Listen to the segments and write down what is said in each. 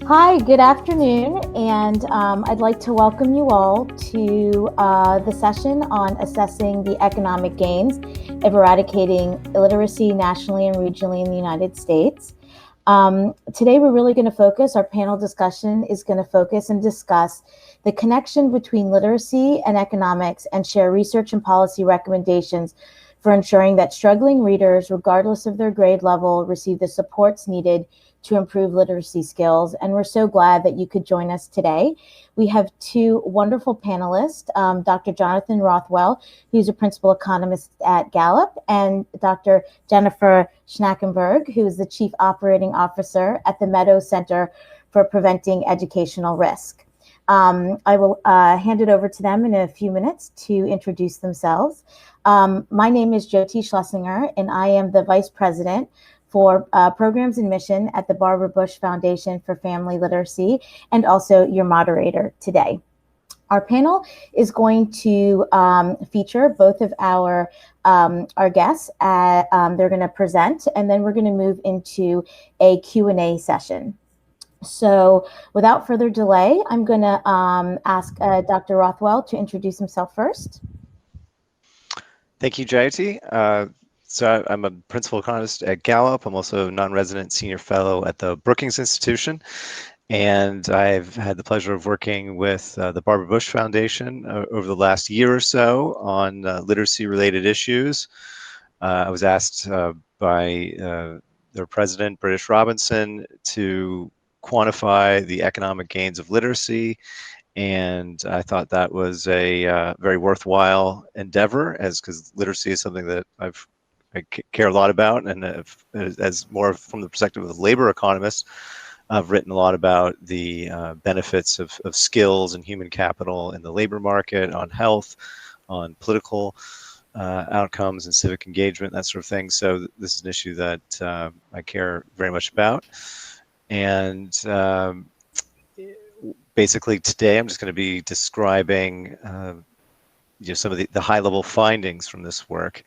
Hi, good afternoon, and I'd like to welcome you all to the session on assessing the economic gains of eradicating illiteracy nationally and regionally in the United States. Today we're really going to focus, our panel discussion is going to focus and discuss the connection between literacy and economics and share research and policy recommendations for ensuring that struggling readers, regardless of their grade level, receive the supports needed to improve literacy skills. And we're so glad that you could join us today. We have two wonderful panelists, Dr. Jonathan Rothwell, who's a principal economist at Gallup, and Dr. Jennifer Schnakenberg, who is the Chief Operating Officer at the Meadows Center for Preventing Educational Risk. I will hand it over to them in a few minutes to introduce themselves. My name is Jyoti Schlesinger, and I am the Vice President for Programs and Mission at the Barbara Bush Foundation for Family Literacy, and also your moderator today. Our panel is going to feature both of our guests. They're going to present, and then we're going to move into a Q&A session. So without further delay, I'm going to ask Dr. Rothwell to introduce himself first. Thank you, Jyoti. So I'm a principal economist at Gallup. I'm also a non-resident senior fellow at the Brookings Institute. And I've had the pleasure of working with the Barbara Bush Foundation over the last year or so on literacy-related issues. I was asked by their president, British Robinson, to quantify the economic gains of literacy. And I thought that was a very worthwhile endeavor, because literacy is something that I care a lot about, and as more from the perspective of a labor economist, I've written a lot about the benefits of skills and human capital in the labor market, on health, on political outcomes and civic engagement, that sort of thing. So this is an issue that I care very much about. And basically today I'm just going to be describing some of the high-level findings from this work.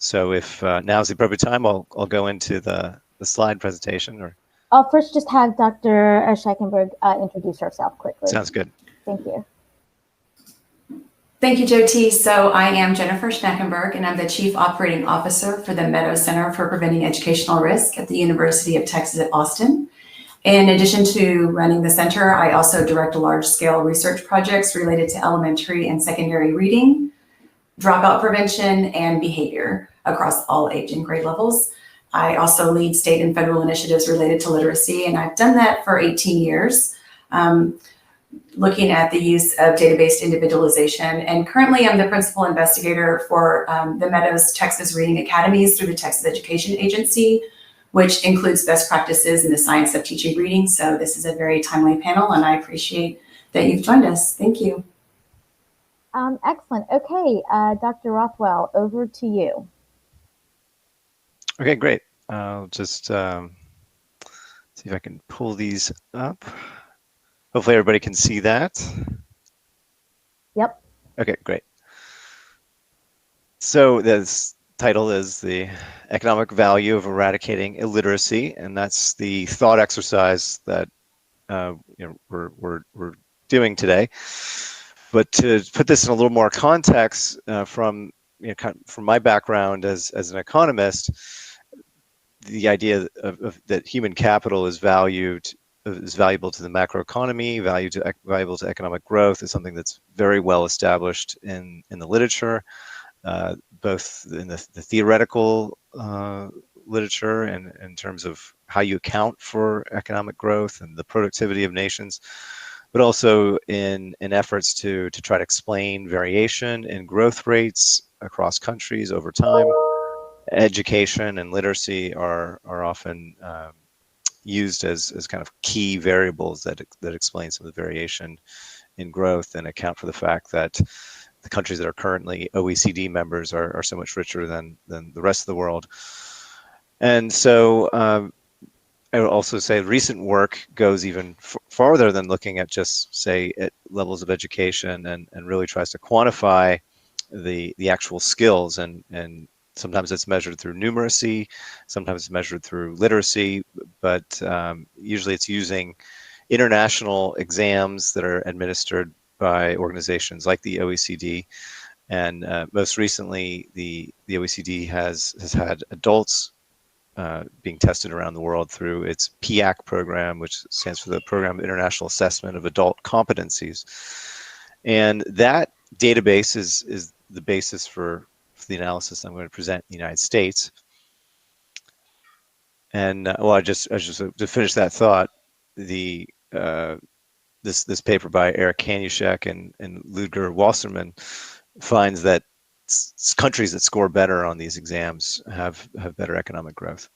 So if now's the appropriate time, I'll go into the slide presentation. Or I'll first just have Dr. Schnakenberg introduce herself quickly. Sounds good. Thank you. Thank you, Jyoti. So I am Jennifer Schnakenberg, and I'm the Chief Operating Officer for the Meadows Center for Preventing Educational Risk at the University of Texas at Austin. In addition to running the center, I also direct large-scale research projects related to elementary and secondary reading, dropout prevention, and behavior across all age and grade levels. I also lead state and federal initiatives related to literacy, and I've done that for 18 years, looking at the use of data-based individualization. And currently I'm the principal investigator for the Meadows Texas Reading Academies through the Texas Education Agency, which includes best practices in the science of teaching reading. So this is a very timely panel, and I appreciate that you've joined us. Thank you. Excellent. Okay, Dr. Rothwell, over to you. Okay, great. I'll just see if I can pull these up. Hopefully everybody can see that. Yep. Okay, great. So this title is The Economic Value of Eradicating Illiteracy, and that's the thought exercise that we're doing today. But to put this in a little more context, from my background as an economist, the idea of that human capital is valuable to the macroeconomy, valuable to economic growth, is something that's very well established in the literature, both in the theoretical literature and in terms of how you account for economic growth and the productivity of nations, but also in efforts to try to explain variation in growth rates across countries over time. Education and literacy are often used as kind of key variables that explain some of the variation in growth and account for the fact that the countries that are currently OECD members are so much richer than the rest of the world. And so I would also say recent work goes even farther than looking at just, say, at levels of education and really tries to quantify the actual skills. And sometimes it's measured through numeracy, sometimes it's measured through literacy, but usually it's using international exams that are administered by organizations like the OECD. And most recently, the OECD has had adults being tested around the world through its PIAC program, which stands for the Program of International Assessment of Adult Competencies. And that database is the basis for the analysis I'm going to present in the United States. And well, to finish that thought, the this paper by Eric Kaniushek and Ludger Wasserman finds that countries that score better on these exams have better economic growth.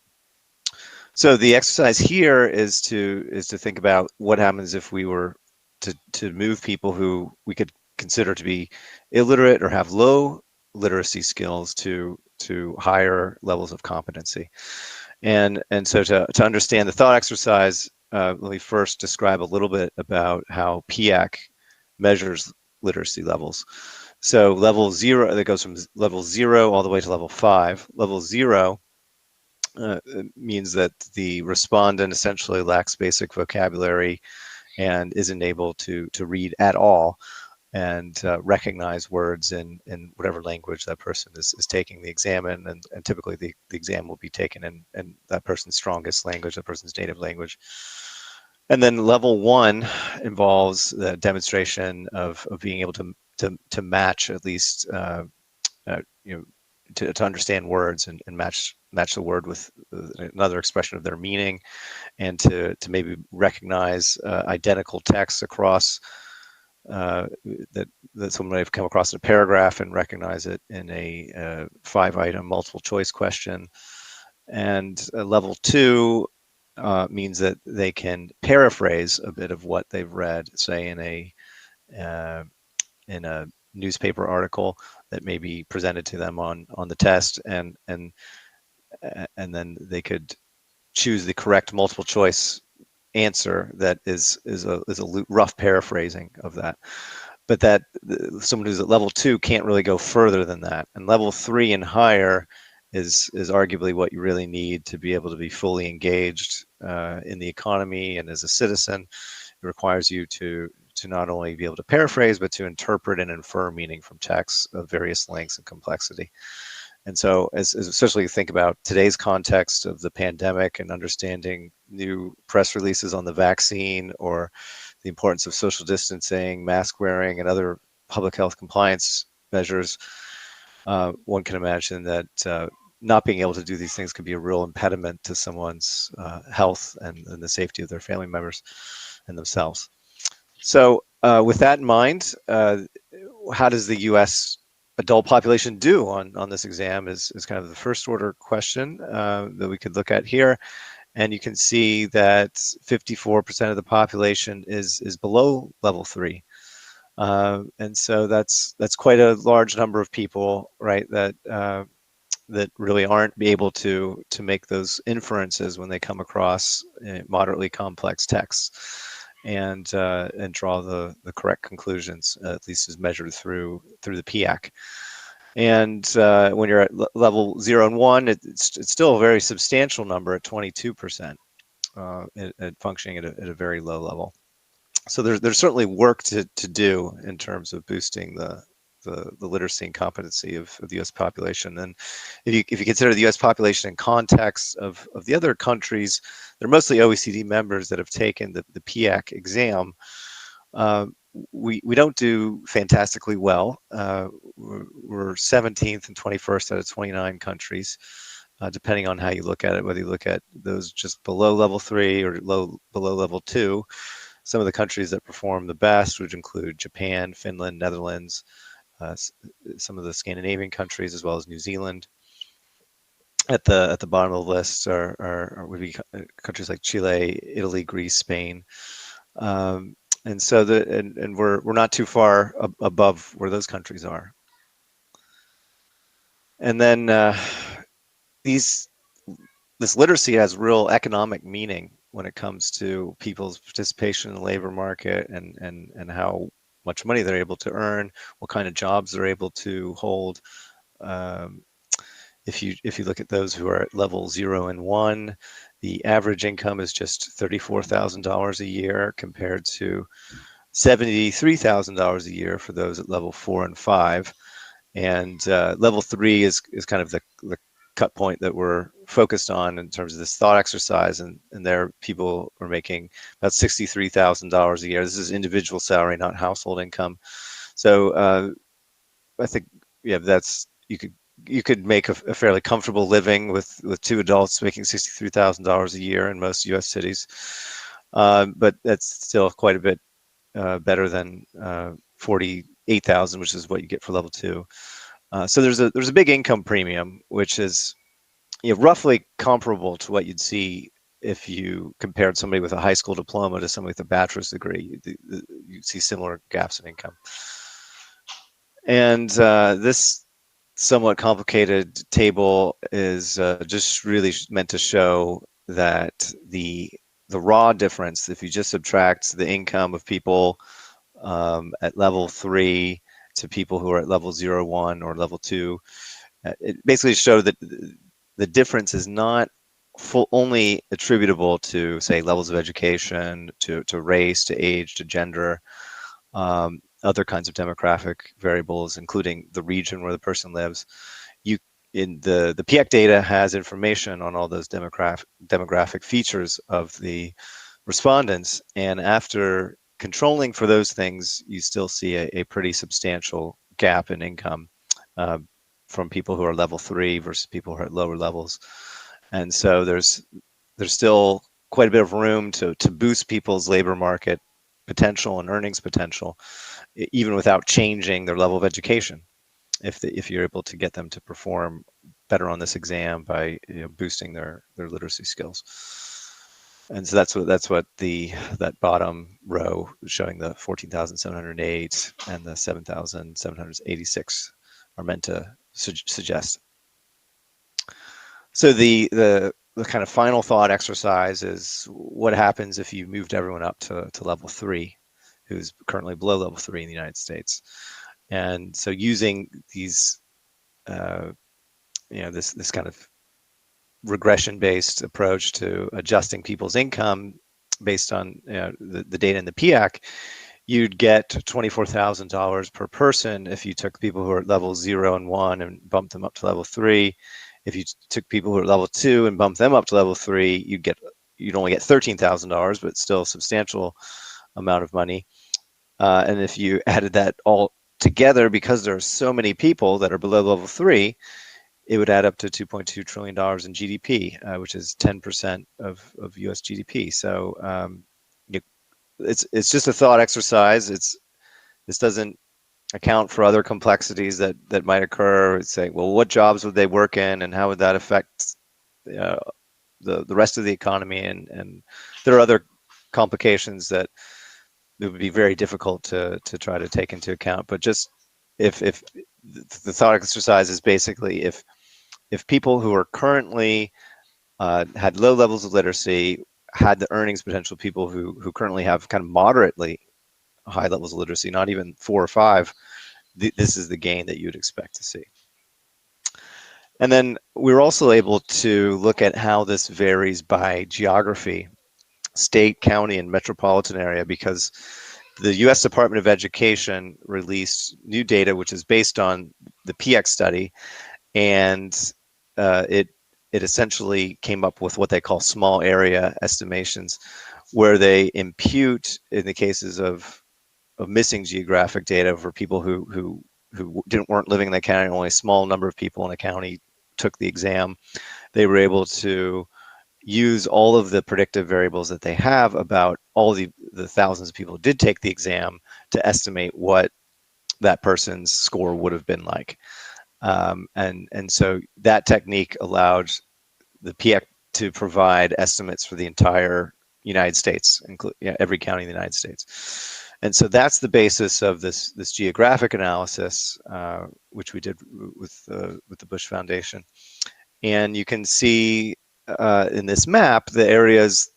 So the exercise here is to think about what happens if we were to move people who we could consider to be illiterate or have low literacy skills to higher levels of competency. And so to understand the thought exercise, let me first describe a little bit about how PIAC measures literacy levels. So level 0, that goes from level 0 all the way to level 5. Level 0 means that the respondent essentially lacks basic vocabulary and isn't able to read at all and recognize words in whatever language that person is taking the exam in, and typically the exam will be taken in that person's strongest language, that person's native language. And then level 1 involves the demonstration of being able to match at least to understand words and match the word with another expression of their meaning, and to maybe recognize identical texts across that someone may have come across in a paragraph and recognize it in a 5-item multiple choice question. And level 2 means that they can paraphrase a bit of what they've read, say in a newspaper article that may be presented to them on the test, and then they could choose the correct multiple choice answer that is a rough paraphrasing of that. But that someone who's at level 2 can't really go further than that. And level 3 and higher is arguably what you really need to be able to be fully engaged in the economy and as a citizen. It requires you to not only be able to paraphrase, but to interpret and infer meaning from texts of various lengths and complexity. And so, as especially think about today's context of the pandemic and understanding new press releases on the vaccine or the importance of social distancing, mask wearing, and other public health compliance measures, one can imagine that not being able to do these things could be a real impediment to someone's health and the safety of their family members and themselves. So with that in mind, how does the U.S. adult population do on this exam is kind of the first order question that we could look at here. And you can see that 54% of the population is below level 3. And so that's quite a large number of people, right, that really aren't able to make those inferences when they come across moderately complex texts and draw the correct conclusions, at least as measured through the PIAC. And when you're at level 0 and 1, it's still a very substantial number at 22%, at functioning at a very low level. So there's certainly work to do in terms of boosting the literacy and competency of the U.S. population. And if you consider the U.S. population in context of the other countries, they're mostly OECD members that have taken the PIAC exam. We don't do fantastically well. We're 17th and 21st out of 29 countries, depending on how you look at it, whether you look at those just below level 3 or below level 2. Some of the countries that perform the best would include Japan, Finland, Netherlands, some of the Scandinavian countries, as well as New Zealand. At the bottom of the list would be countries like Chile, Italy, Greece, Spain, and so we're not too far above where those countries are. And then this literacy has real economic meaning when it comes to people's participation in the labor market and how much money they're able to earn, what kind of jobs they're able to hold. If you look at those who are at level 0 and 1, the average income is just $34,000 a year compared to $73,000 a year for those at level 4 and 5. And level 3 is kind of the cut point that we're focused on in terms of this thought exercise, and there people are making about $63,000 a year. This is individual salary, not household income. So I think, yeah, that's, you could make a fairly comfortable living with two adults making $63,000 a year in most U.S. cities, but that's still quite a bit better than 48,000, which is what you get for level 2. So there's a big income premium, which is, you know, roughly comparable to what you'd see if you compared somebody with a high school diploma to somebody with a bachelor's degree. You'd see similar gaps in income. And this somewhat complicated table is just really meant to show that the raw difference, if you just subtract the income of people at level 3 to people who are at level 0, 1 or level 2, it basically showed that the difference is not only attributable to, say, levels of education, to race, to age, to gender, other kinds of demographic variables, including the region where the person lives. In the PIAC data has information on all those demographic features of the respondents, and after controlling for those things, you still see a pretty substantial gap in income from people who are level 3 versus people who are at lower levels. And so there's still quite a bit of room to boost people's labor market potential and earnings potential, even without changing their level of education, if you're able to get them to perform better on this exam by, you know, boosting their literacy skills. And so that's what that bottom row showing the 14,708 and the 7,786 are meant to suggest. So the kind of final thought exercise is what happens if you moved everyone up to level 3, who's currently below level 3 in the United States. And so using these, this kind of regression-based approach to adjusting people's income based on the data in the PIAC, you'd get $24,000 per person if you took people who are at level 0 and 1 and bumped them up to level 3. If you took people who are level 2 and bumped them up to level 3, you'd only get $13,000, but still a substantial amount of money. And if you added that all together, because there are so many people that are below level 3, it would add up to $2.2 trillion in GDP, which is 10% of US GDP. So it's just a thought exercise. This doesn't account for other complexities that might occur. It's saying, well, what jobs would they work in, and how would that affect the rest of the economy? And there are other complications that it would be very difficult to try to take into account. But just if the thought exercise is basically if people who are currently had low levels of literacy had the earnings potential people who currently have kind of moderately high levels of literacy, not even 4 or 5, this is the gain that you'd expect to see. And then we're also able to look at how this varies by geography, state, county, and metropolitan area, because the U.S. Department of Education released new data, which is based on the PIAC study, and it essentially came up with what they call small area estimations, where they impute, in the cases of missing geographic data for people who weren't living in the county, only a small number of people in a county took the exam, they were able to use all of the predictive variables that they have about all the thousands of people who did take the exam to estimate what that person's score would have been like. And so that technique allowed the PIAC to provide estimates for the entire United States, including every county in the United States. And so that's the basis of this geographic analysis, which we did with the Bush Foundation. And you can see in this map the areas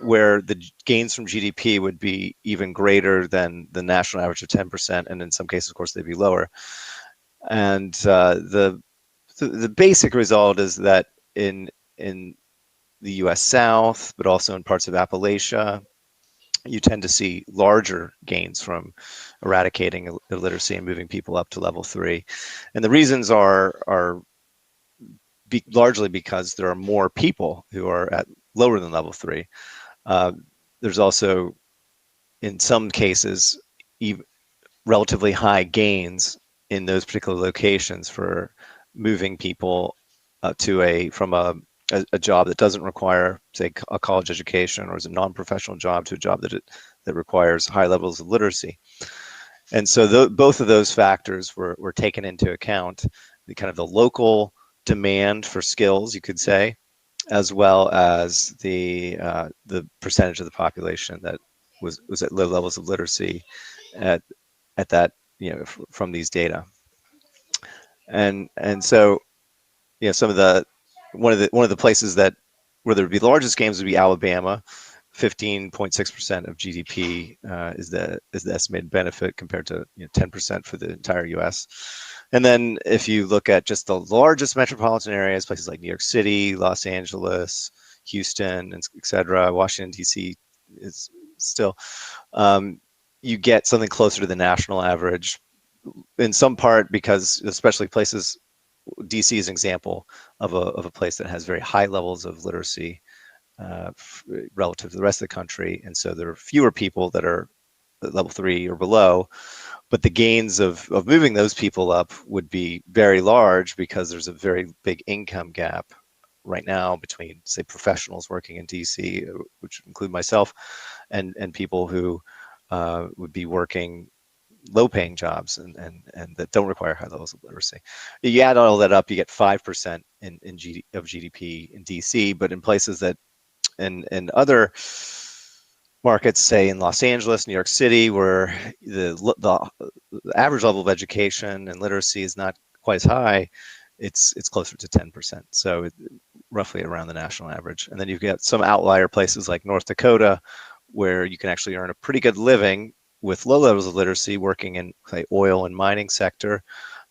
where the gains from GDP would be even greater than the national average of 10%, and in some cases, of course, they'd be lower. And the So the basic result is that in the U.S. South, but also in parts of Appalachia, you tend to see larger gains from eradicating illiteracy and moving people up to level 3. And the reasons are largely because there are more people who are at lower than level 3. There's also, in some cases, even relatively high gains in those particular locations for moving people from a job that doesn't require, say, a college education, or is a non-professional job, to a job that requires high levels of literacy. And so both of those factors were taken into account, the kind of the local demand for skills, you could say, as well as the percentage of the population that was at low levels of literacy at that, from these data. And so, one of the places where there would be the largest gains would be Alabama. 15.6% of GDP is the estimated benefit, compared to 10% for the entire U.S. And then if you look at just the largest metropolitan areas, places like New York City, Los Angeles, Houston, and et cetera, Washington, D.C. is still, you get something closer to the national average, in some part because, especially places, DC is an example of a place that has very high levels of literacy relative to the rest of the country, and so there are fewer people that are at level 3 or below, but the gains of moving those people up would be very large, because there's a very big income gap right now between, say, professionals working in DC, which include myself, and people who would be working low-paying jobs and that don't require high levels of literacy. You add all that up, you get 5% of GDP in DC, but in places that, in other markets, say in Los Angeles, New York City, where the average level of education and literacy is not quite as high, it's closer to 10%. So roughly around the national average. And then you've got some outlier places like North Dakota, where you can actually earn a pretty good living with low levels of literacy, working in, say, oil and mining sector.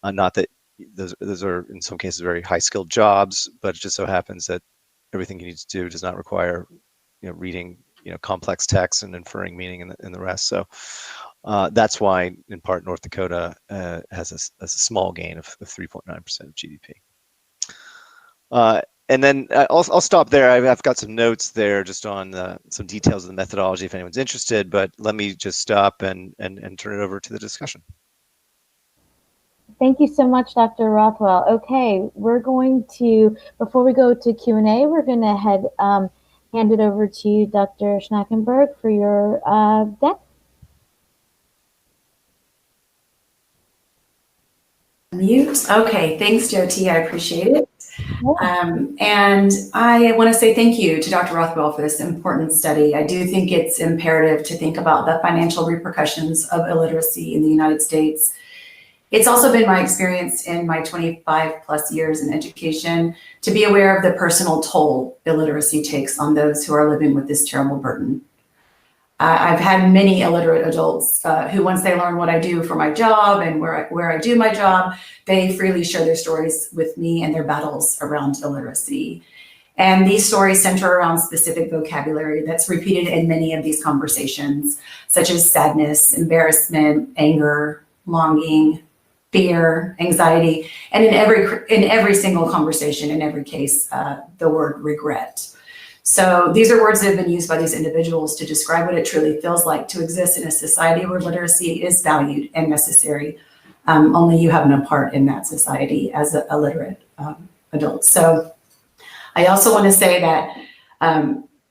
Not that those are in some cases very high skilled jobs, but it just so happens that everything you need to do does not require, reading, complex text and inferring meaning and the rest. So that's why, in part, North Dakota has a small gain of 3.9% of GDP. And then I'll stop there. I've got some notes there just on some details of the methodology if anyone's interested, but let me just stop and turn it over to the discussion. Thank you so much, Dr. Rothwell. Okay, we're going to, before we go to Q&A, we're going to hand it over to you, Dr. Schnakenberg, for your deck. Mute. Okay, thanks, Jyoti. I appreciate it. And I want to say thank you to Dr. Rothwell for this important study. I do think it's imperative to think about the financial repercussions of illiteracy in the United States. It's also been my experience in my 25 plus years in education to be aware of the personal toll illiteracy takes on those who are living with this terrible burden. I've had many illiterate adults who, once they learn what I do for my job and where I do my job, they freely share their stories with me and their battles around illiteracy. And these stories center around specific vocabulary that's repeated in many of these conversations, such as sadness, embarrassment, anger, longing, fear, anxiety, and in every single conversation, in every case, the word regret. So these are words that have been used by these individuals to describe what it truly feels like to exist in a society where literacy is valued and necessary. Only you have no part in that society as a literate adult. So I also want to say that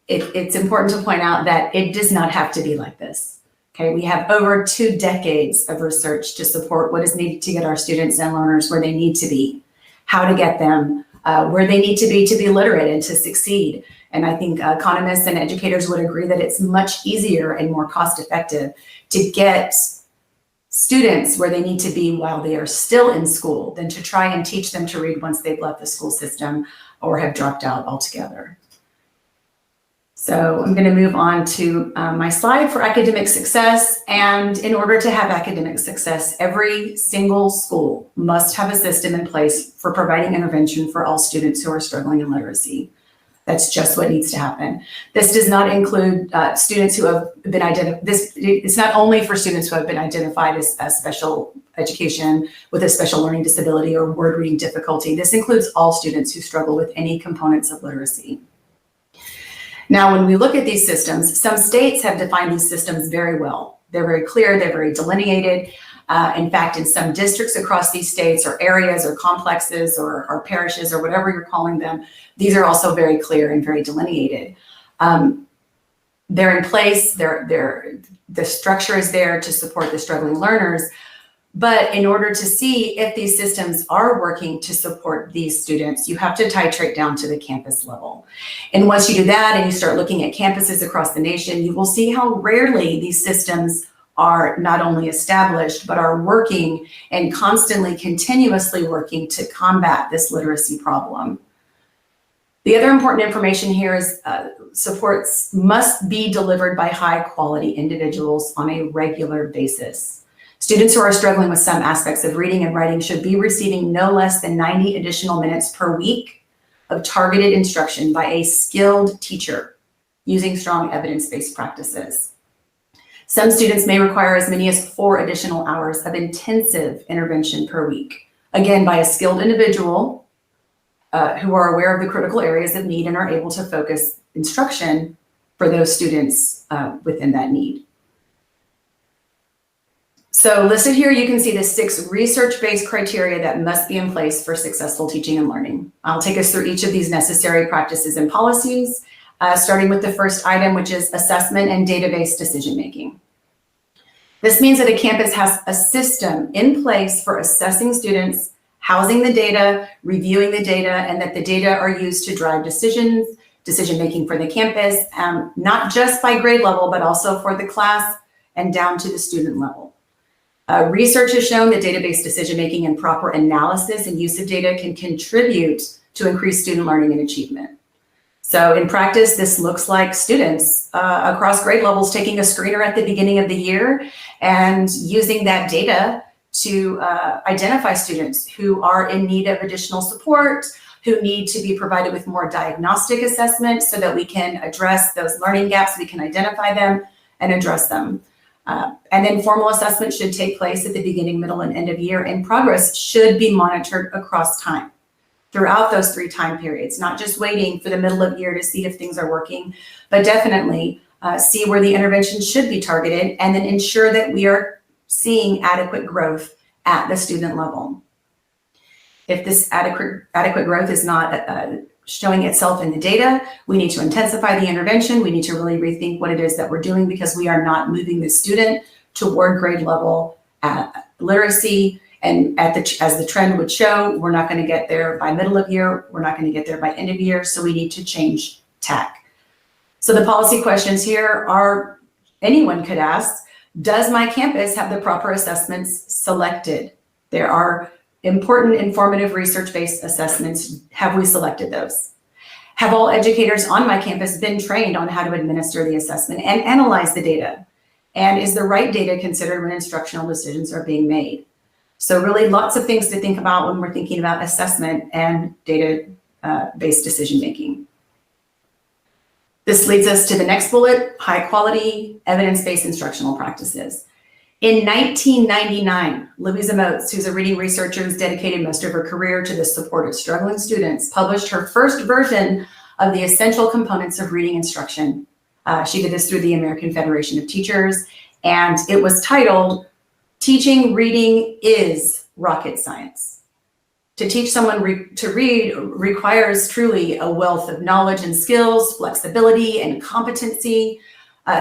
it's important to point out that it does not have to be like this. Okay, we have over 2 decades of research to support what is needed to get our students and learners where they need to be, how to get them where they need to be literate and to succeed. And I think economists and educators would agree that it's much easier and more cost-effective to get students where they need to be while they are still in school than to try and teach them to read once they've left the school system or have dropped out altogether. So I'm going to move on to my slide for academic success. And in order to have academic success, every single school must have a system in place for providing intervention for all students who are struggling in literacy. That's just what needs to happen. This does not include students who have been identified. It's not only for students who have been identified as special education with a special learning disability or word reading difficulty. This includes all students who struggle with any components of literacy. Now, when we look at these systems, some states have defined these systems very well. They're very clear, they're very delineated. In fact, in some districts across these states or areas or complexes or parishes or whatever you're calling them, these are also very clear and very delineated. They're in place, the structure is there to support the struggling learners. But in order to see if these systems are working to support these students, you have to titrate down to the campus level. And once you do that and you start looking at campuses across the nation, you will see how rarely these systems are not only established, but are working and constantly, continuously working to combat this literacy problem. The other important information here is supports must be delivered by high quality individuals on a regular basis. Students who are struggling with some aspects of reading and writing should be receiving no less than 90 additional minutes per week of targeted instruction by a skilled teacher using strong evidence-based practices. Some students may require as many as 4 additional hours of intensive intervention per week, again, by a skilled individual who are aware of the critical areas of need and are able to focus instruction for those students within that need. So listed here, you can see the 6 research-based criteria that must be in place for successful teaching and learning. I'll take us through each of these necessary practices and policies, starting with the first item, which is assessment and database decision-making. This means that a campus has a system in place for assessing students, housing the data, reviewing the data, and that the data are used to drive decision-making for the campus, not just by grade level, but also for the class and down to the student level. Research has shown that database decision-making and proper analysis and use of data can contribute to increased student learning and achievement. So in practice, this looks like students across grade levels taking a screener at the beginning of the year and using that data to identify students who are in need of additional support, who need to be provided with more diagnostic assessment so that we can address those learning gaps, we can identify them and address them. And then formal assessment should take place at the beginning, middle, and end of year, and progress should be monitored across time throughout those 3 time periods, not just waiting for the middle of year to see if things are working, but definitely see where the intervention should be targeted and then ensure that we are seeing adequate growth at the student level. If this adequate growth is not showing itself in the data, we need to intensify the intervention. We need to really rethink what it is that we're doing because we are not moving the student toward grade level literacy. And as the trend would show, we're not going to get there by middle of year. We're not going to get there by end of year. So we need to change tack. So the policy questions here are, anyone could ask, does my campus have the proper assessments selected? There are important, informative, research-based assessments. Have we selected those? Have all educators on my campus been trained on how to administer the assessment and analyze the data? And is the right data considered when instructional decisions are being made? So really lots of things to think about when we're thinking about assessment and data-based decision-making. This leads us to the next bullet, high-quality, evidence-based instructional practices. In 1999, Louisa Moats, who's a reading researcher who's dedicated most of her career to the support of struggling students, published her first version of the essential components of reading instruction. She did this through the American Federation of Teachers, and it was titled, Teaching Reading is Rocket Science. To teach someone to read requires truly a wealth of knowledge and skills, flexibility and competency.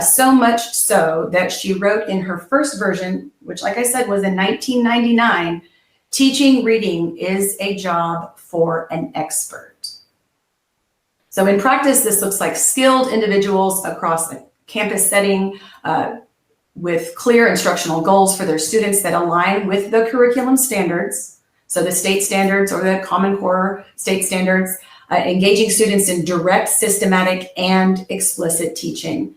So much so that she wrote in her first version, which like I said was in 1999, teaching reading is a job for an expert. So in practice, this looks like skilled individuals across a campus setting with clear instructional goals for their students that align with the curriculum standards. So the state standards or the Common Core state standards, engaging students in direct, systematic, and explicit teaching.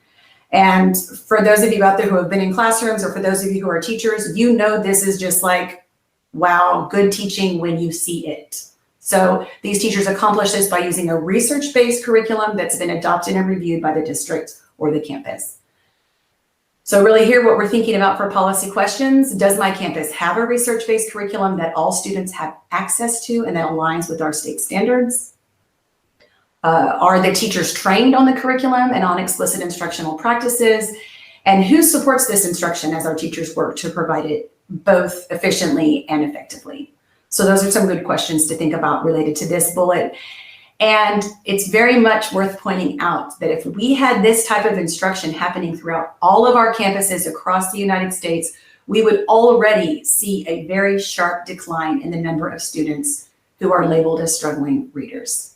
And for those of you out there who have been in classrooms, or for those of you who are teachers, you know this is just like, wow, good teaching when you see it. So these teachers accomplish this by using a research-based curriculum that's been adopted and reviewed by the district or the campus. So really here, what we're thinking about for policy questions: does my campus have a research-based curriculum that all students have access to and that aligns with our state standards? Are the teachers trained on the curriculum and on explicit instructional practices? And who supports this instruction as our teachers work to provide it both efficiently and effectively? So those are some good questions to think about related to this bullet. And it's very much worth pointing out that if we had this type of instruction happening throughout all of our campuses across the United States, we would already see a very sharp decline in the number of students who are labeled as struggling readers.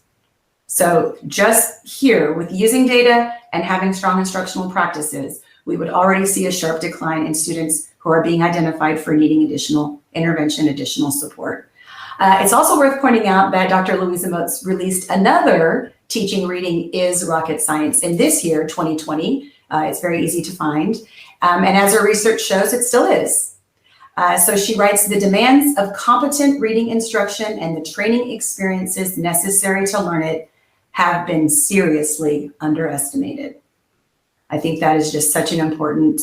So just here, with using data and having strong instructional practices, we would already see a sharp decline in students who are being identified for needing additional intervention, additional support. It's also worth pointing out that Dr. Louisa Moats released another Teaching Reading is Rocket Science in this year, 2020. It's very easy to find. And as her research shows, it still is. So she writes, the demands of competent reading instruction and the training experiences necessary to learn it have been seriously underestimated. I think that is just such an important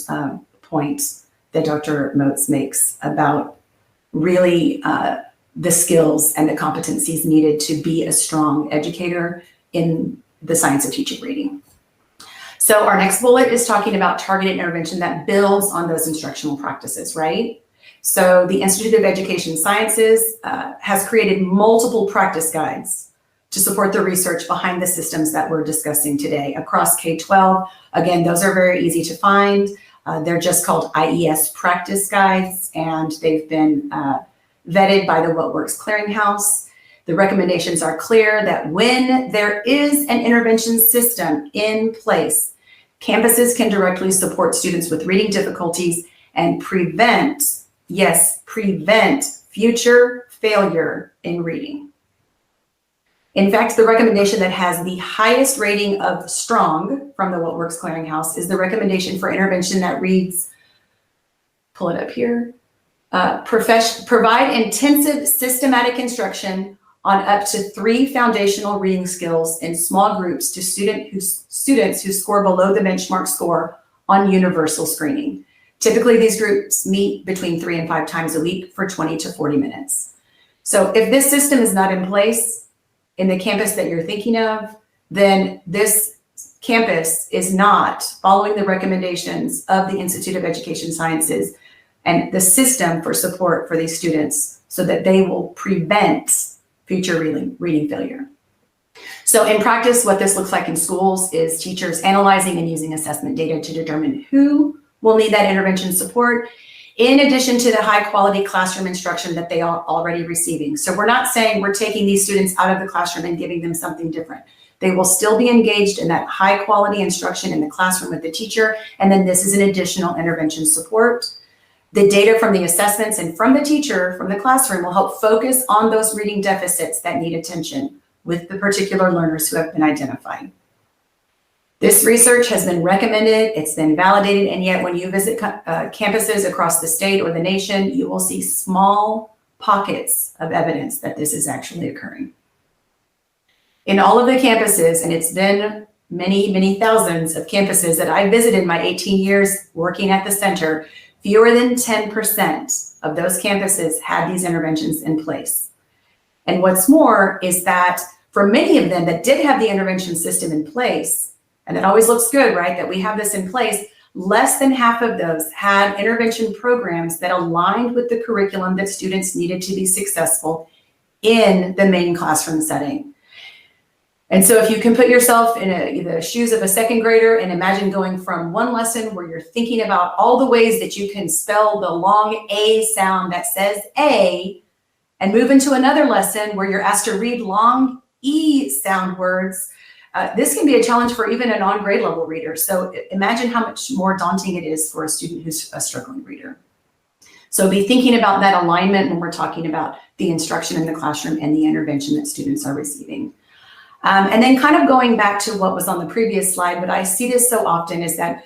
point that Dr. Moats makes about really the skills and the competencies needed to be a strong educator in the science of teaching reading. So our next bullet is talking about targeted intervention that builds on those instructional practices, right? So the Institute of Education Sciences has created multiple practice guides to support the research behind the systems that we're discussing today across K-12. Again, those are very easy to find. They're just called IES practice guides, and they've been vetted by the What Works Clearinghouse. The recommendations are clear that when there is an intervention system in place, campuses can directly support students with reading difficulties and prevent, yes, prevent future failure in reading. In fact, the recommendation that has the highest rating of strong from the What Works Clearinghouse is the recommendation for intervention that reads, pull it up here, provide intensive systematic instruction on up to 3 foundational reading skills in small groups to students who score below the benchmark score on universal screening. Typically, these groups meet between 3 and 5 times a week for 20 to 40 minutes. So if this system is not in place in the campus that you're thinking of, then this campus is not following the recommendations of the Institute of Education Sciences and the system for support for these students so that they will prevent future reading failure. So in practice, what this looks like in schools is teachers analyzing and using assessment data to determine who will need that intervention support, in addition to the high quality classroom instruction that they are already receiving. So we're not saying we're taking these students out of the classroom and giving them something different. They will still be engaged in that high quality instruction in the classroom with the teacher, and then this is an additional intervention support. The data from the assessments and from the teacher, from the classroom, will help focus on those reading deficits that need attention with the particular learners who have been identified. This research has been recommended, it's been validated, and yet when you visit campuses across the state or the nation, you will see small pockets of evidence that this is actually occurring. In all of the campuses, and it's been many, many thousands of campuses that I visited in my 18 years working at the center, fewer than 10% of those campuses had these interventions in place. And what's more is that for many of them that did have the intervention system in place, and it always looks good, right, that we have this in place, less than half of those had intervention programs that aligned with the curriculum that students needed to be successful in the main classroom setting. And so if you can put yourself in the shoes of a second grader and imagine going from one lesson where you're thinking about all the ways that you can spell the long A sound that says A, and move into another lesson where you're asked to read long E sound words, this can be a challenge for even a non-grade level reader. So imagine how much more daunting it is for a student who's a struggling reader. So be thinking about that alignment when we're talking about the instruction in the classroom and the intervention that students are receiving. And then kind of going back to what was on the previous slide, but I see this so often is that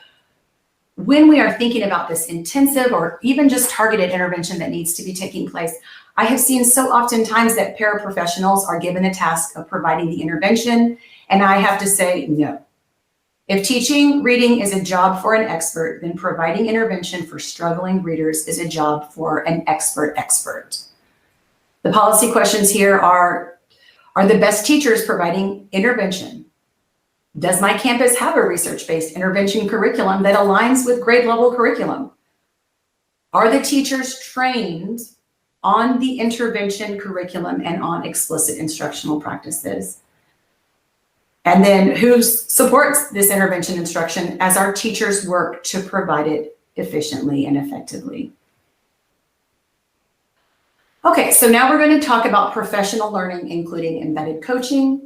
when we are thinking about this intensive or even just targeted intervention that needs to be taking place, I have seen so oftentimes that paraprofessionals are given the task of providing the intervention, and I have to say no. If teaching reading is a job for an expert, then providing intervention for struggling readers is a job for an expert. The policy questions here are the best teachers providing intervention? Does my campus have a research-based intervention curriculum that aligns with grade level curriculum? Are the teachers trained on the intervention curriculum and on explicit instructional practices? And then who supports this intervention instruction as our teachers work to provide it efficiently and effectively? Okay, so now we're going to talk about professional learning, including embedded coaching.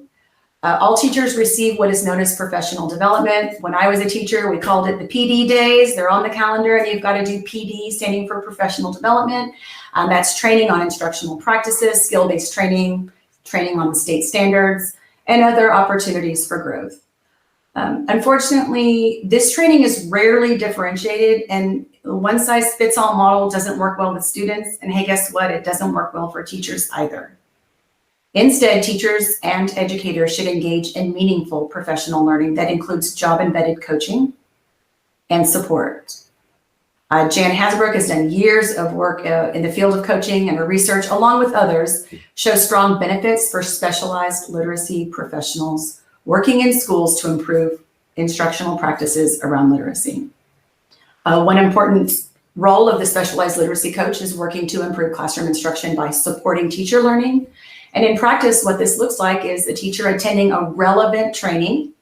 All teachers receive what is known as professional development. When I was a teacher, we called it the PD days. They're on the calendar, and you've got to do PD, standing for professional development. That's training on instructional practices, skill-based training, training on the state standards, and other opportunities for growth. Unfortunately, this training is rarely differentiated, and the one-size-fits-all model doesn't work well with students. And hey, guess what? It doesn't work well for teachers either. Instead, teachers and educators should engage in meaningful professional learning that includes job-embedded coaching and support. Jan Hasbrook has done years of work in the field of coaching, and her research, along with others, shows strong benefits for specialized literacy professionals working in schools to improve instructional practices around literacy. One important role of the specialized literacy coach is working to improve classroom instruction by supporting teacher learning. And in practice, what this looks like is a teacher attending a relevant training,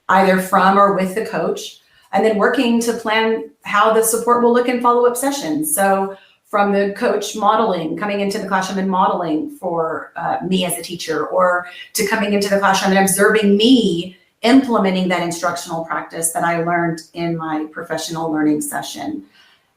either from or with the coach, and then working to plan how the support will look in follow-up sessions. So from the coach modeling, coming into the classroom and modeling for me as a teacher, or to coming into the classroom and observing me implementing that instructional practice that I learned in my professional learning session.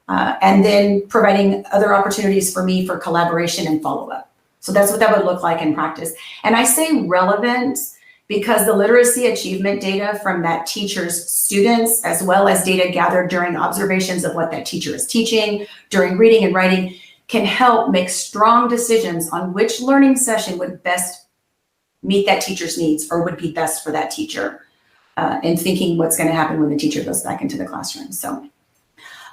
And then providing other opportunities for me for collaboration and follow-up. So that's what that would look like in practice. And I say relevant because the literacy achievement data from that teacher's students, as well as data gathered during observations of what that teacher is teaching, during reading and writing, can help make strong decisions on which learning session would best meet that teacher's needs or would be best for that teacher, and thinking what's going to happen when the teacher goes back into the classroom. So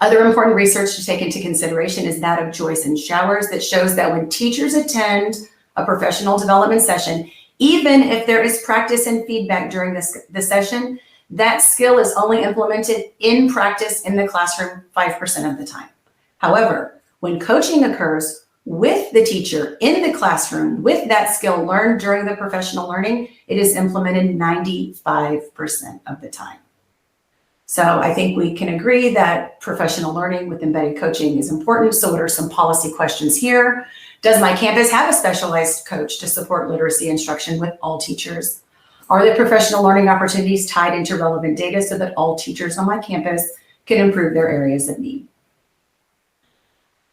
other important research to take into consideration is that of Joyce and Showers that shows that when teachers attend a professional development session, even if there is practice and feedback during the session, that skill is only implemented in practice in the classroom 5% of the time. However, when coaching occurs with the teacher in the classroom with that skill learned during the professional learning, it is implemented 95% of the time. So I think we can agree that professional learning with embedded coaching is important. So what are some policy questions here? Does my campus have a specialized coach to support literacy instruction with all teachers? Are the professional learning opportunities tied into relevant data so that all teachers on my campus can improve their areas of need?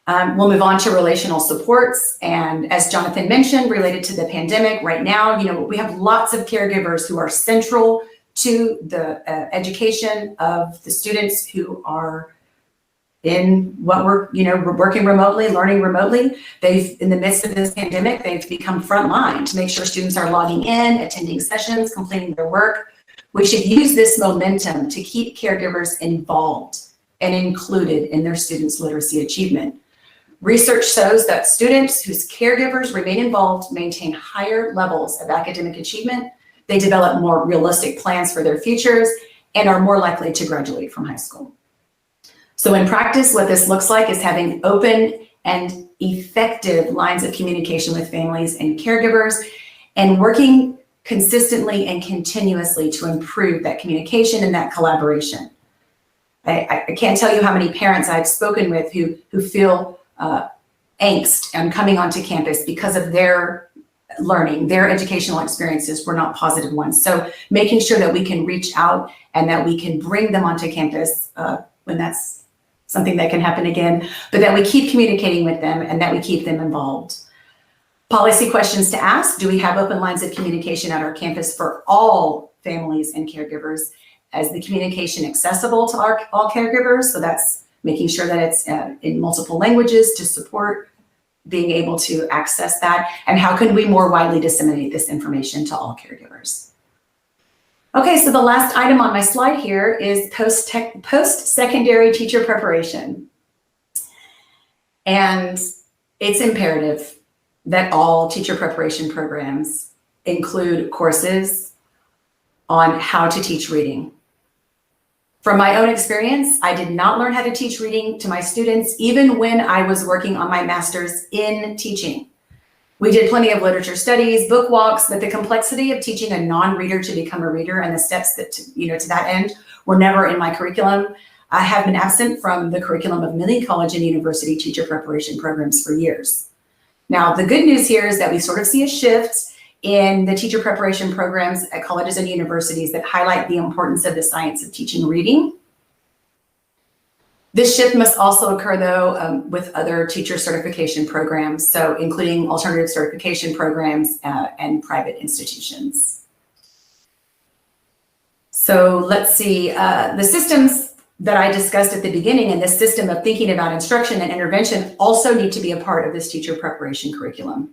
We'll move on to relational supports. And as Jonathan mentioned, related to the pandemic right now, we have lots of caregivers who are central to the education of the students who are in what we're working remotely, learning remotely. In the midst of this pandemic, they've become frontline to make sure students are logging in, attending sessions, completing their work. We should use this momentum to keep caregivers involved and included in their students' literacy achievement. Research shows that students whose caregivers remain involved maintain higher levels of academic achievement. They develop more realistic plans for their futures and are more likely to graduate from high school. So in practice, what this looks like is having open and effective lines of communication with families and caregivers and working consistently and continuously to improve that communication and that collaboration. I can't tell you how many parents I've spoken with who feel angst and coming onto campus because of their learning, their educational experiences were not positive ones. So making sure that we can reach out and that we can bring them onto campus when that's something that can happen again, but that we keep communicating with them and that we keep them involved. Policy questions to ask. Do we have open lines of communication at our campus for all families and caregivers? Is the communication accessible to all caregivers? So that's making sure that it's in multiple languages to support being able to access that. And how can we more widely disseminate this information to all caregivers? Okay, so the last item on my slide here is post-secondary teacher preparation. And it's imperative that all teacher preparation programs include courses on how to teach reading. From my own experience, I did not learn how to teach reading to my students, even when I was working on my master's in teaching. We did plenty of literature studies, book walks, but the complexity of teaching a non-reader to become a reader and the steps that, to that end were never in my curriculum. I have been absent from the curriculum of many college and university teacher preparation programs for years. Now, the good news here is that we sort of see a shift in the teacher preparation programs at colleges and universities that highlight the importance of the science of teaching reading. This shift must also occur, though, with other teacher certification programs, so including alternative certification programs and private institutions. So let's see, the systems that I discussed at the beginning and this system of thinking about instruction and intervention also need to be a part of this teacher preparation curriculum.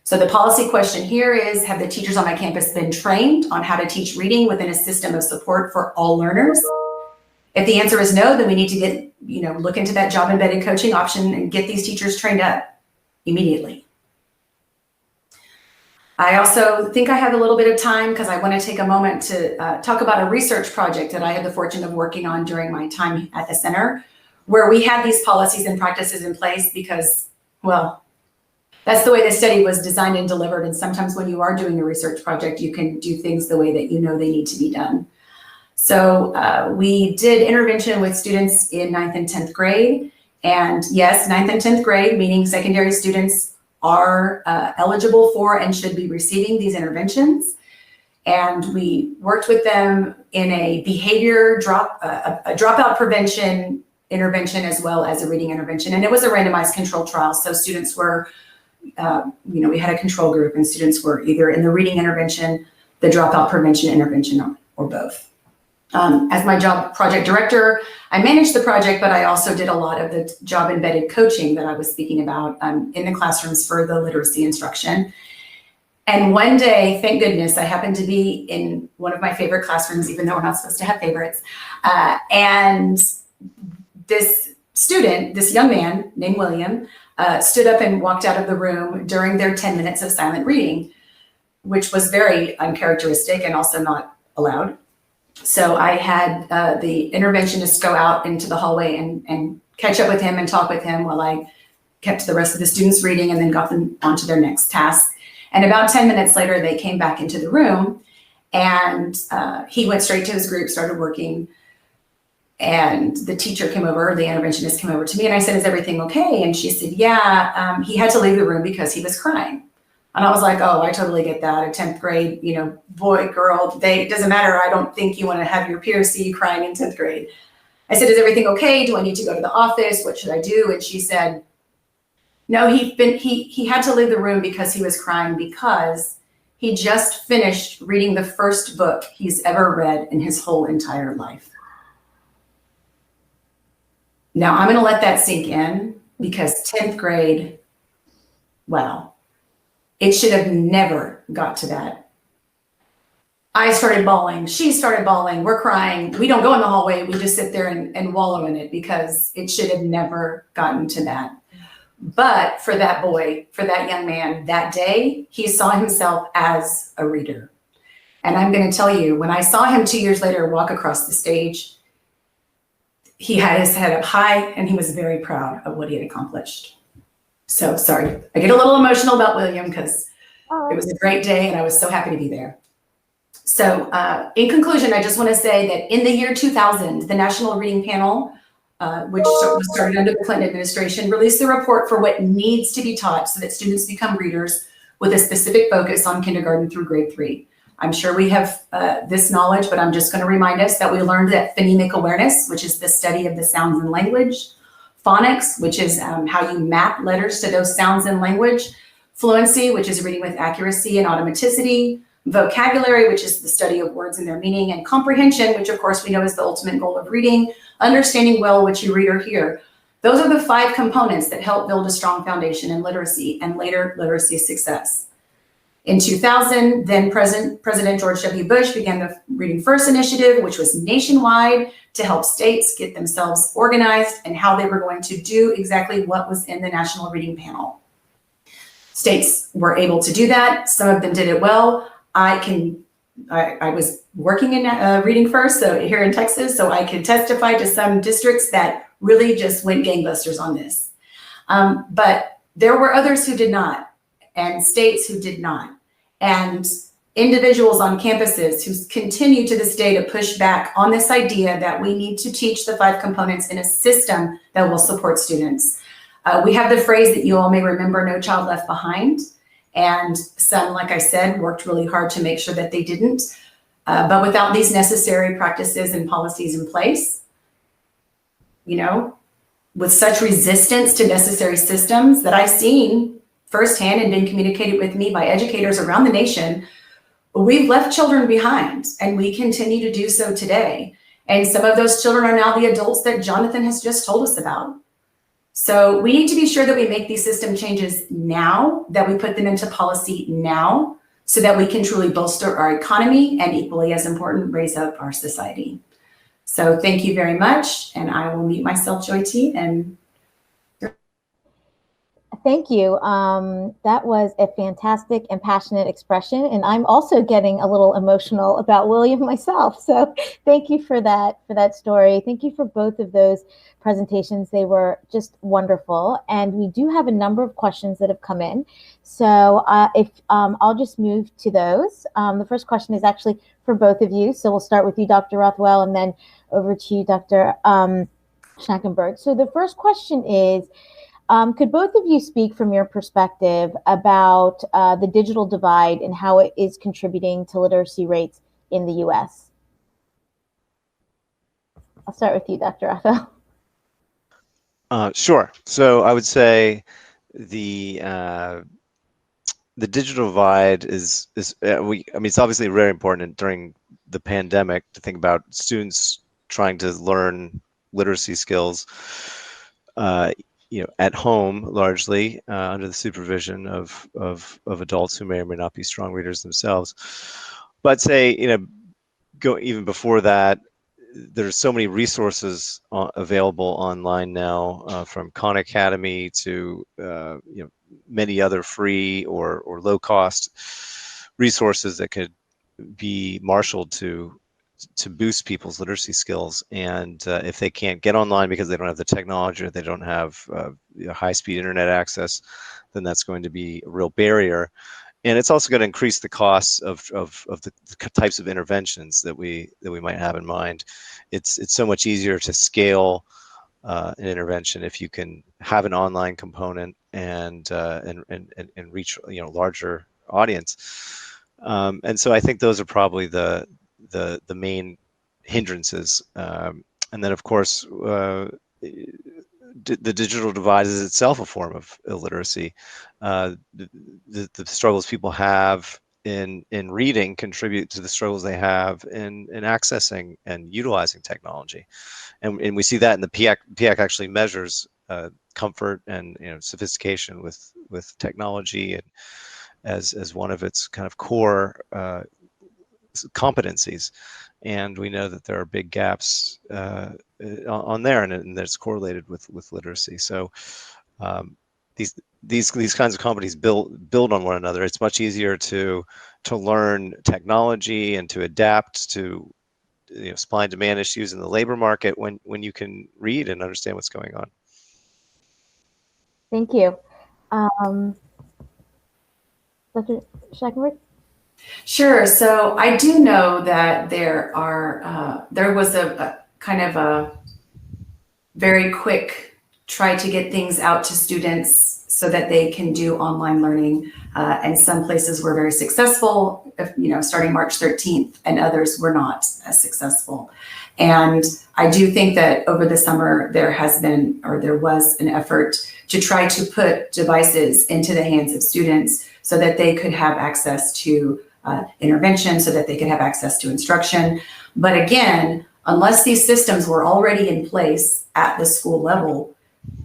So the policy question here is, have the teachers on my campus been trained on how to teach reading within a system of support for all learners? If the answer is no, then we need to get, look into that job embedded coaching option and get these teachers trained up immediately. I also think I have a little bit of time because I want to take a moment to talk about a research project that I had the fortune of working on during my time at the center, where we had these policies and practices in place because, well, that's the way the study was designed and delivered. And sometimes when you are doing a research project, you can do things the way that you know they need to be done. So we did intervention with students in 9th and 10th grade. And yes, 9th and 10th grade, meaning secondary students, are eligible for and should be receiving these interventions. And we worked with them in a behavior dropout prevention intervention as well as a reading intervention. And it was a randomized controlled trial. So students were, we had a control group and students were either in the reading intervention, the dropout prevention intervention, or both. As my job project director, I managed the project, but I also did a lot of the job embedded coaching that I was speaking about in the classrooms for the literacy instruction. And one day, thank goodness, I happened to be in one of my favorite classrooms, even though we're not supposed to have favorites. And this student, this young man named William, stood up and walked out of the room during their 10 minutes of silent reading, which was very uncharacteristic and also not allowed. So I had the interventionist go out into the hallway and catch up with him and talk with him while I kept the rest of the students reading and then got them onto their next task. And about 10 minutes later, they came back into the room and he went straight to his group, started working. And the teacher came over, the interventionist came over to me and I said, is everything okay? And she said, yeah, he had to leave the room because he was crying. And I was like, oh, I totally get that. A 10th grade, boy, girl, it doesn't matter. I don't think you want to have your peers see you crying in 10th grade. I said, is everything okay? Do I need to go to the office? What should I do? And she said, no, he had to leave the room because he was crying because he just finished reading the first book he's ever read in his whole entire life. Now I'm going to let that sink in because 10th grade, wow. It should have never got to that. I started bawling. She started bawling. We're crying. We don't go in the hallway. We just sit there and wallow in it because it should have never gotten to that. But for that boy, for that young man, that day, he saw himself as a reader. And I'm going to tell you, when I saw him 2 years later walk across the stage, he had his head up high and he was very proud of what he had accomplished. So sorry, I get a little emotional about William because it was a great day and I was so happy to be there. So in conclusion, I just want to say that in the year 2000, the National Reading Panel, which was started under the Clinton administration, released the report for what needs to be taught so that students become readers with a specific focus on kindergarten through grade 3. I'm sure we have this knowledge, but I'm just going to remind us that we learned that phonemic awareness, which is the study of the sounds in language, phonics, which is how you map letters to those sounds in language, fluency, which is reading with accuracy and automaticity, vocabulary, which is the study of words and their meaning, and comprehension, which of course we know is the ultimate goal of reading, understanding well what you read or hear. Those are the 5 components that help build a strong foundation in literacy and later literacy success. In 2000, then President George W. Bush began the Reading First initiative, which was nationwide to help states get themselves organized and how they were going to do exactly what was in the National Reading Panel. States were able to do that. Some of them did it well. I was working in Reading First, so here in Texas, so I can testify to some districts that really just went gangbusters on this. But there were others who did not, and states who did not, and individuals on campuses who continue to this day to push back on this idea that we need to teach the 5 components in a system that will support students. We have the phrase that you all may remember, no child left behind. And some, like I said, worked really hard to make sure that they didn't. But without these necessary practices and policies in place, you know, with such resistance to necessary systems that I've seen firsthand and been communicated with me by educators around the nation, we've left children behind, and we continue to do so today. And some of those children are now the adults that Jonathan has just told us about. So we need to be sure that we make these system changes now, that we put them into policy now, so that we can truly bolster our economy and, equally as important, raise up our society. So thank you very much, and I will mute myself, Jyoti. And thank you. That was a fantastic and passionate expression, and I'm also getting a little emotional about William myself. So thank you for that story. Thank you for both of those presentations. They were just wonderful, and we do have a number of questions that have come in. So if I'll just move to those. The first question is actually for both of you. So we'll start with you, Dr. Rothwell, and then over to you, Dr. Schnakenberg. So the first question is, could both of you speak from your perspective about the digital divide and how it is contributing to literacy rates in the U.S.? I'll start with you, Dr. Rothwell. Sure. So I would say the digital divide is I mean, it's obviously very important during the pandemic to think about students trying to learn literacy skills, you know, at home largely under the supervision of adults who may or may not be strong readers themselves. But say, you know, go even before that, there's so many resources available online now, from Khan Academy to you know, many other free or low cost resources that could be marshaled to boost people's literacy skills. And if they can't get online because they don't have the technology or they don't have high-speed internet access, then that's going to be a real barrier. And it's also going to increase the costs of the types of interventions that we might have in mind. It's so much easier to scale an intervention if you can have an online component and reach, you know, larger audience. And so I think those are probably the main hindrances. And then of course, the digital divide is itself a form of illiteracy. The struggles people have in reading contribute to the struggles they have in accessing and utilizing technology. And we see that in the PIAC. PIAC actually measures comfort and, you know, sophistication with technology, and as one of its kind of core competencies. And we know that there are big gaps on there, and that's correlated with literacy. So these kinds of companies build on one another. It's much easier to learn technology and to adapt to, you know, supply and demand issues in the labor market when you can read and understand what's going on. Thank you. Dr. Schnakenberg? Sure. So I do know that there was a kind of a very quick try to get things out to students so that they can do online learning. And some places were very successful, starting March 13th, and others were not as successful. And I do think that over the summer, there was an effort to try to put devices into the hands of students so that they could have access to intervention, so that they could have access to instruction. But again, unless these systems were already in place at the school level,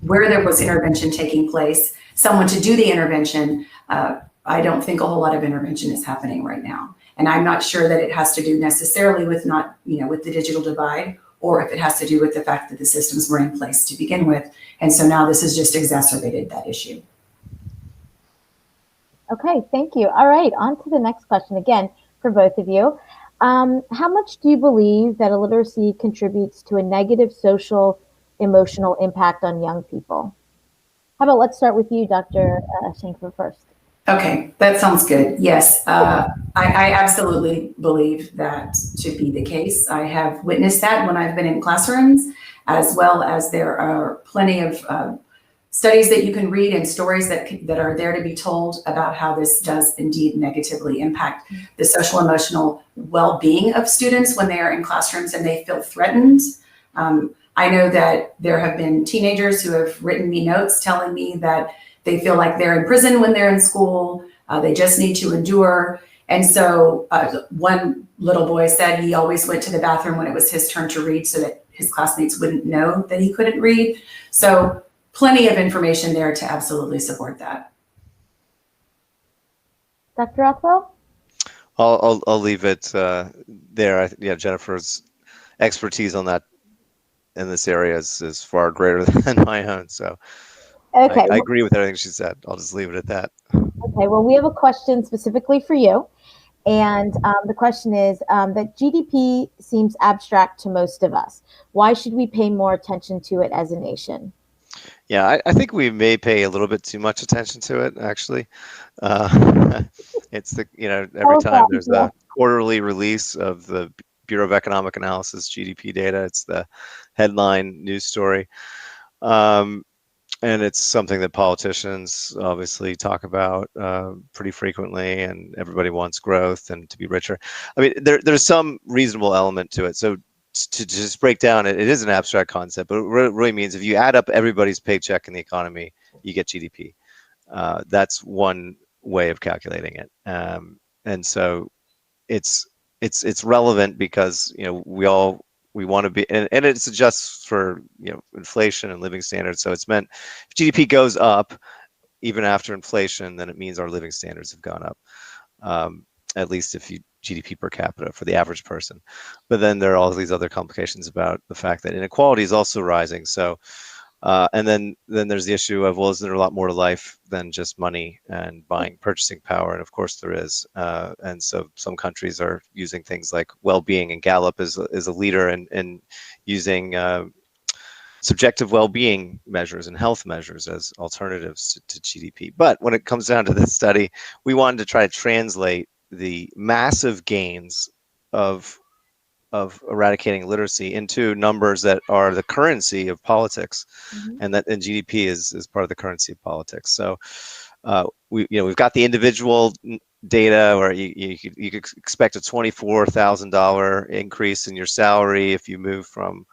where there was intervention taking place, someone to do the intervention, I don't think a whole lot of intervention is happening right now. And I'm not sure that it has to do necessarily with with the digital divide, or if it has to do with the fact that the systems were in place to begin with. And so now this has just exacerbated that issue. Okay, thank you. All right, on to the next question again for both of you. How much do you believe that illiteracy contributes to a negative social, emotional impact on young people? How about let's start with you, Dr. Schenker, first. Okay, that sounds good. Yes, I absolutely believe that to be the case. I have witnessed that when I've been in classrooms, as well as there are plenty of studies that you can read and stories that are there to be told about how this does indeed negatively impact the social emotional well-being of students when they are in classrooms and they feel threatened. I know that there have been teenagers who have written me notes telling me that they feel like they're in prison when they're in school. They just need to endure. And so one little boy said he always went to the bathroom when it was his turn to read so that his classmates wouldn't know that he couldn't read. So plenty of information there to absolutely support that. Dr. Rothwell? I'll leave it there. Yeah, Jennifer's expertise on that in this area is far greater than my own. So okay, I agree with everything she said. I'll just leave it at that. Okay, well, we have a question specifically for you. And the question is that GDP seems abstract to most of us. Why should we pay more attention to it as a nation? Yeah, I think we may pay a little bit too much attention to it, actually. It's every time there's a quarterly release of the Bureau of Economic Analysis GDP data, it's the headline news story. And it's something that politicians obviously talk about pretty frequently, and everybody wants growth and to be richer. I mean, there's some reasonable element to it. So to just break down, it is an abstract concept, but what it really means, if you add up everybody's paycheck in the economy, you get GDP. That's one way of calculating it. And so it's relevant because we want to be, and it's adjusts for inflation and living standards. So it's meant if GDP goes up even after inflation, then it means our living standards have gone up. At least if GDP per capita for the average person. But then there are all these other complications about the fact that inequality is also rising. So and then there's the issue of, well, is there a lot more to life than just money and purchasing power? And of course there is. And so some countries are using things like well-being, and Gallup is a leader in using subjective well-being measures and health measures as alternatives to GDP. But when it comes down to this study, we wanted to try to translate the massive gains of eradicating illiteracy into numbers that are the currency of politics, and GDP is part of the currency of politics. So we've got the individual data where you could expect a $24,000 increase in your salary if you move from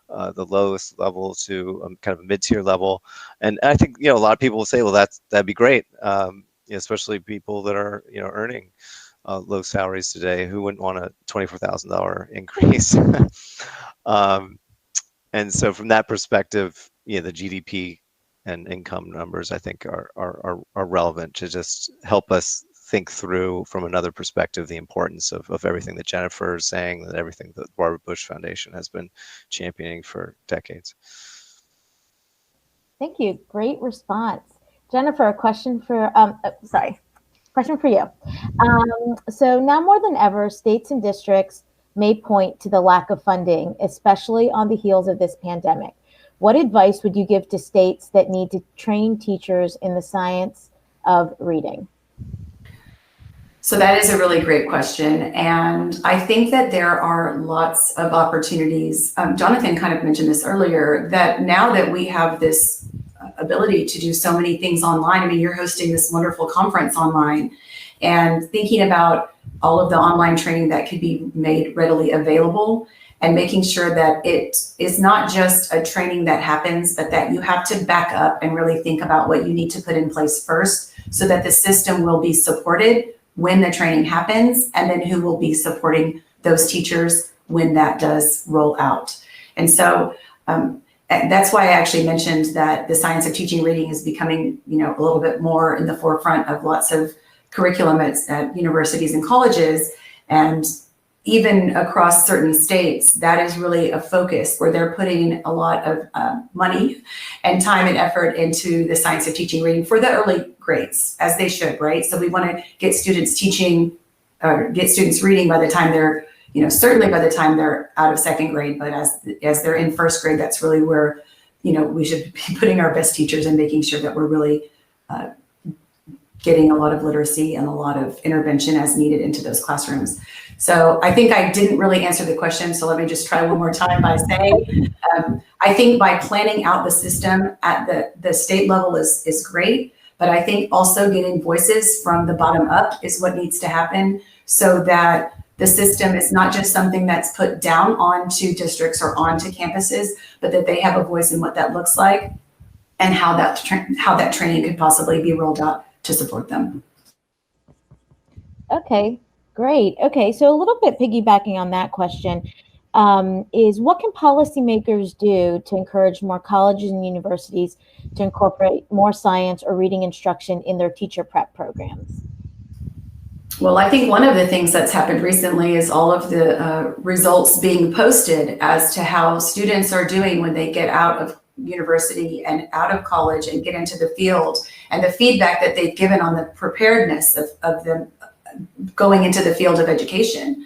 the lowest level to kind of a mid-tier level. And I think a lot of people will say, well, that'd be great, especially people that are earning low salaries today. Who wouldn't want a $24,000 increase? And so from that perspective, the GDP and income numbers, I think, are relevant to just help us think through from another perspective the importance of everything that Jennifer is saying, that everything that the Barbara Bush Foundation has been championing for decades. Thank you. Great response. Jennifer, a question for you. So now more than ever, states and districts may point to the lack of funding, especially on the heels of this pandemic. What advice would you give to states that need to train teachers in the science of reading? So that is a really great question. And I think that there are lots of opportunities. Jonathan kind of mentioned this earlier, that now that we have this ability to do so many things online. I mean, you're hosting this wonderful conference online, and thinking about all of the online training that could be made readily available, and making sure that it is not just a training that happens, but that you have to back up and really think about what you need to put in place first, so that the system will be supported when the training happens, and then who will be supporting those teachers when that does roll out. And so that's why I actually mentioned that the science of teaching reading is becoming, a little bit more in the forefront of lots of curriculum at universities and colleges, and even across certain states. That is really a focus where they're putting a lot of money and time and effort into the science of teaching reading for the early grades, as they should, right? So we want to get students teaching, or get students reading by the time they're, certainly by the time they're out of second grade, but as they're in first grade, that's really where, we should be putting our best teachers and making sure that we're really getting a lot of literacy and a lot of intervention as needed into those classrooms. So I think I didn't really answer the question, so let me just try one more time by saying, I think by planning out the system at the state level is great, but I think also getting voices from the bottom up is what needs to happen, so that the system is not just something that's put down onto districts or onto campuses, but that they have a voice in what that looks like and how that training could possibly be rolled out to support them. Okay, great. Okay, so a little bit piggybacking on that question, is what can policymakers do to encourage more colleges and universities to incorporate more science or reading instruction in their teacher prep programs? Well, I think one of the things that's happened recently is all of the results being posted as to how students are doing when they get out of university and out of college and get into the field, and the feedback that they've given on the preparedness of them going into the field of education.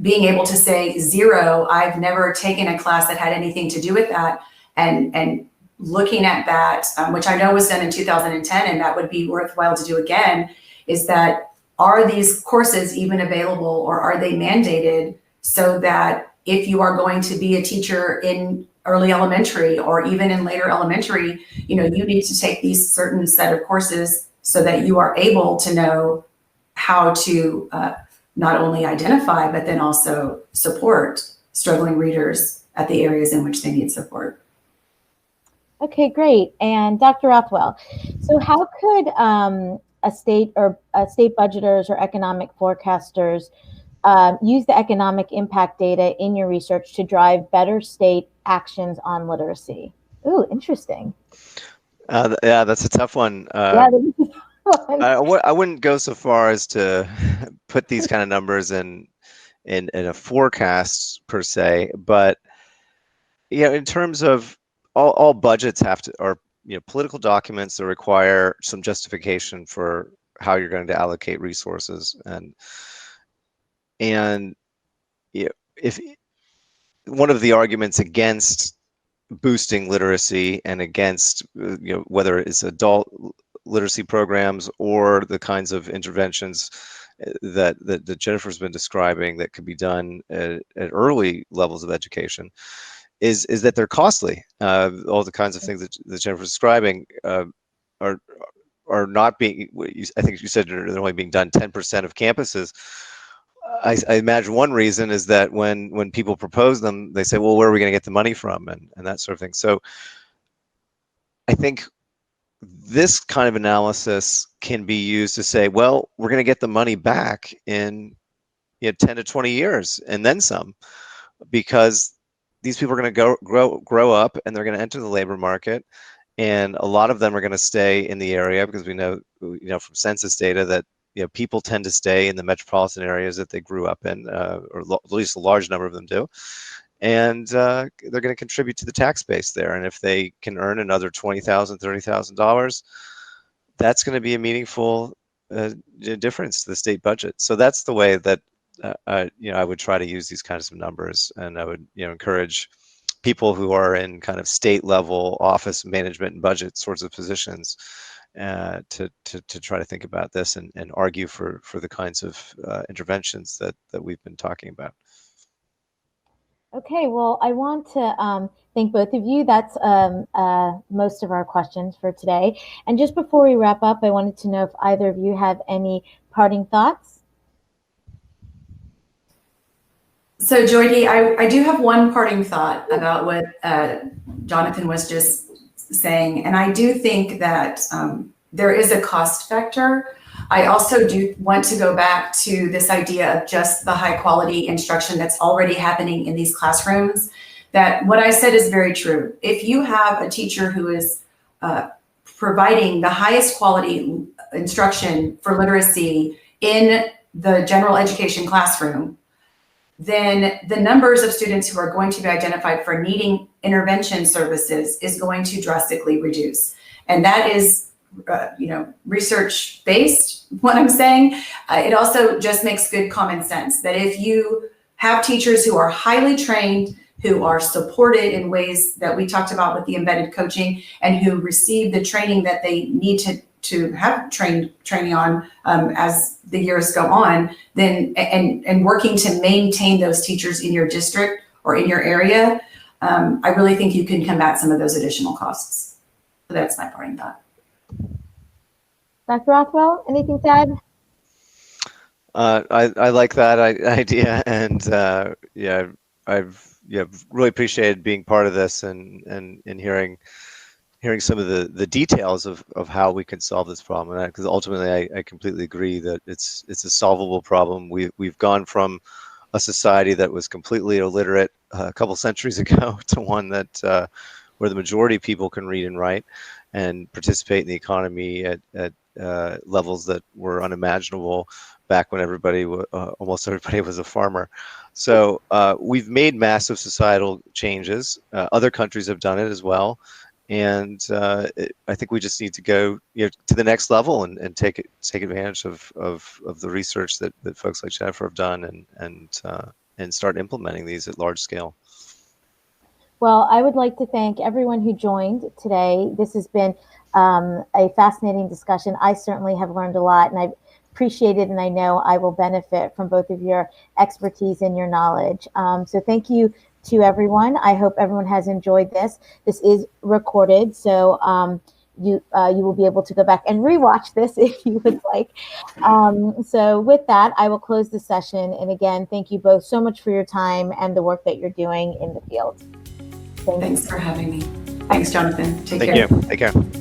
Being able to say 0, I've never taken a class that had anything to do with that, and looking at that, which I know was done in 2010, and that would be worthwhile to do again, is that are these courses even available, or are they mandated, so that if you are going to be a teacher in early elementary or even in later elementary, you need to take these certain set of courses so that you are able to know how to not only identify, but then also support struggling readers at the areas in which they need support. Okay, great. And Dr. Rothwell, so how could state budgeters or economic forecasters use the economic impact data in your research to drive better state actions on literacy? Ooh, interesting. Yeah, that's a tough one. I wouldn't go so far as to put these kind of numbers in a forecast per se, but in terms of all budgets are political documents that require some justification for how you're going to allocate resources, and if one of the arguments against boosting literacy and against whether it's adult literacy programs or the kinds of interventions that Jennifer's been describing that could be done at early levels of education is that they're costly. All the kinds of things that Jennifer's describing are not being, I think you said they're only being done 10% of campuses. I imagine one reason is that when people propose them, they say, well, where are we going to get the money from, and that sort of thing. So I think this kind of analysis can be used to say, well, we're going to get the money back in 10 to 20 years and then some, because these people are going to grow up and they're going to enter the labor market, and a lot of them are going to stay in the area, because we know from census data that people tend to stay in the metropolitan areas that they grew up in, or at least a large number of them do, and they're going to contribute to the tax base there. And if they can earn another $20,000, $30,000, that's going to be a meaningful difference to the state budget. So that's the way that I would try to use these kinds of numbers, and I would encourage people who are in kind of state level office management and budget sorts of positions to try to think about this and argue for the kinds of interventions that we've been talking about. Okay, well, I want to thank both of you. That's most of our questions for today. And just before we wrap up, I wanted to know if either of you have any parting thoughts. So, Jyoti, I do have one parting thought about what Jonathan was just saying, and I do think that there is a cost factor. I also do want to go back to this idea of just the high quality instruction that's already happening in these classrooms, that what I said is very true. If you have a teacher who is providing the highest quality instruction for literacy in the general education classroom, then the numbers of students who are going to be identified for needing intervention services is going to drastically reduce. And that is, research based, what I'm saying. It also just makes good common sense that if you have teachers who are highly trained, who are supported in ways that we talked about with the embedded coaching, and who receive the training that they need to have training on as the years go on, then and working to maintain those teachers in your district or in your area, I really think you can combat some of those additional costs. So that's my parting thought. Dr. Rothwell, anything to add? I like that idea, and I've really appreciated being part of this and hearing some of the details of how we can solve this problem. Because ultimately, I completely agree that it's a solvable problem. We've gone from a society that was completely illiterate a couple centuries ago to one that where the majority of people can read and write and participate in the economy at levels that were unimaginable back when almost everybody was a farmer. So we've made massive societal changes. Other countries have done it as well. And I think we just need to go to the next level and take advantage of the research that folks like Jennifer have done and start implementing these at large scale. Well, I would like to thank everyone who joined today. This has been a fascinating discussion. I certainly have learned a lot, and I appreciate it, and I know I will benefit from both of your expertise and your knowledge. So thank you to everyone. I hope everyone has enjoyed this. This is recorded, so you will be able to go back and rewatch this if you would like. So with that, I will close the session. And again, thank you both so much for your time and the work that you're doing in the field. Thanks for having me. Thanks, Jonathan. Take care. Thank you. Take care.